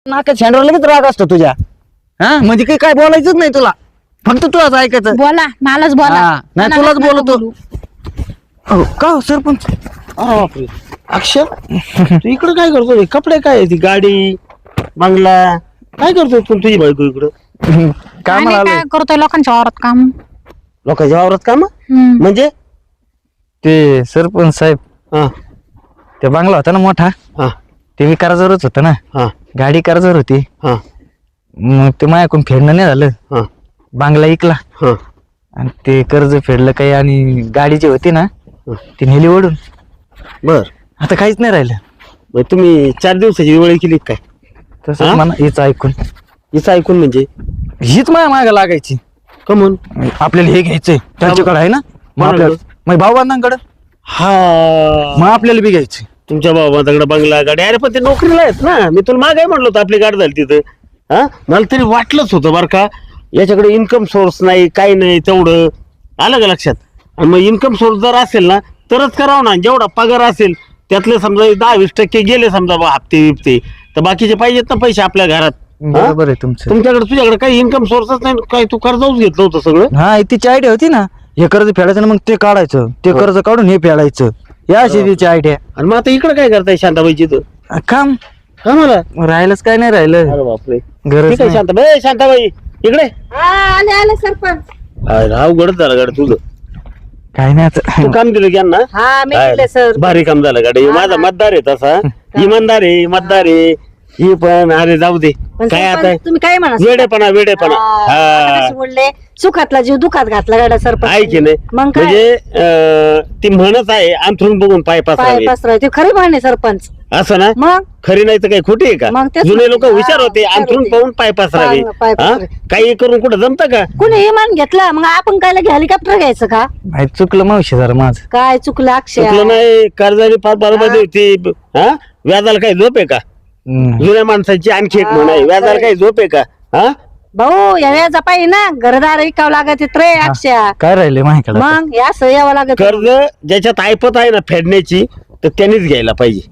नाका छेंडवर लगेच राग असतो तुझ्या. हा म्हणजे काय बोलायचंच नाही तुला, फक्त तू असं ऐकायचं. बोला मलाच बोला. हा, नाही मला तुलाच नका बोलतो. बोलू. हो का हो, सरपंच? अरे बापरे अक्षय तू इकडे काय करतो? कपडे काय आहे? ती गाडी बंगला काय करतोय तू? तुझी बायको इकडं कामाला आम्ही आलोय. काय करतोय लोकांच्या वावरात काम. लोकांच्या वावरात काम हम्म. म्हणजे? ते सरपंच साहेब, हा ते बंगला होता ना मोठा, हा ते विकाराजवळच होता ना. हा गाडी कर्जावर होती. हा मग ते माझ्याकडून फेडणं नाही झालं. हा बांगला इकला हा आणि ते कर्ज फेडलं काही, आणि गाडी जी होती ना हा. ती नेली ओढून. बर आता काहीच नाही राहिलं. मग तुम्ही 4 दिवसाची वेळ केली काय? तसंच हा? म्हणा, हिचं ऐकून हिचं ऐकून म्हणजे हीच माझ्या मागे लागायची. कमून? आपल्याला हे घ्यायचंय त्यांच्याकडे आहे ना, मग आपल्याला मग भाऊबांधांकडे, हा मग आपल्याला बी घ्यायची. तुमच्या बाबाकडे बंगला गाडी. अरे पण ते नोकरीला आहेत ना. मी तुला मागाय म्हटलं होतं आपली गाडी झाली तिथं. हा मला तरी वाटलंच होतं बरं का, याच्याकडे इन्कम सोर्स नाही काही नाही तेवढं. आलं का लक्षात? आणि मग इन्कम सोर्स जर असेल ना तरच करावं ना. जेवढा पगार असेल त्यातले समजा 10-20% गेले समजा बा हप्ते बिप्ते, तर बाकीचे पाहिजेत ना पैसे आपल्या घरात. हा? बरोबर आहे तुमचं. तुझ्याकडे काही इन्कम सोर्सच नाही काय? तू कर्जच घेतलं होतं सगळं. हा तिची आयडिया होती ना, हे कर्ज फेडायचं ना, मग ते काढायचं, ते कर्ज काढून हे फेडायचं, या अशी तिची आयडिया. आणि मग आता इकडे काय करताय शांताबाईची? तर काम हा मला राहिलंच काय नाही राहिलं. अरे बापरे गरज ठीक आहे. नाही. शांताबाई शांताबाई इकडे. आले आले सरपंच. अवघडच झालं गाडी तुझं. काय नाही आता. तू काम दिलं ज्यांना हा मी दिले सर. भारी काम झालं गाडी. माझा मतदार आहे तसा, इमानदार आहे, मतदार आहे ही पण. अरे जाऊ दे पण काय सरपंच, आता तुम्ही काय म्हणा वेडेपणा आता हा कसे बोलले, सुखातला जीव दुखात घातला गाड्या सरपंच. आहे की नाही? मग काय? म्हणजे ती म्हणत आहे अंथरून बघून पाय पाय पसरावे, पसराय ते खरी म्हणे सरपंच. असं ना? मग खरी नाही तर काही खोटी आहे का? मग तेच जुने म्हणते. लोक हुशार हा, होते. हुशार अंथरून होते. पाहून पाय पसरावे. पाय हा? पसरावे. काही करून कुठं जमतं का? कुणी इमान घेतला मग आपण काय लगे हेलिकॉप्टर घ्यायचं का? नाही, चुकलं मावशी जरा माझं. काय चुकलं अक्षय? चुकलं नाही. कर्जाने फार बरोबर होती. हा व्याजाला काही झोप आहे का? जुन्या माणसाची आणखी एक म्हण आहे, व्याजाला काही झोप आहे का? हा भाऊ या व्याजा पाहिजे ना, घरदार विकावं लागत रे अक्षय. काय राहिले माझ्याकडे? मग या यावं लागत. कर्ज ज्याच्यात ऐपत आहे ना फेडण्याची, तर त्यांनीच घ्यायला पाहिजे.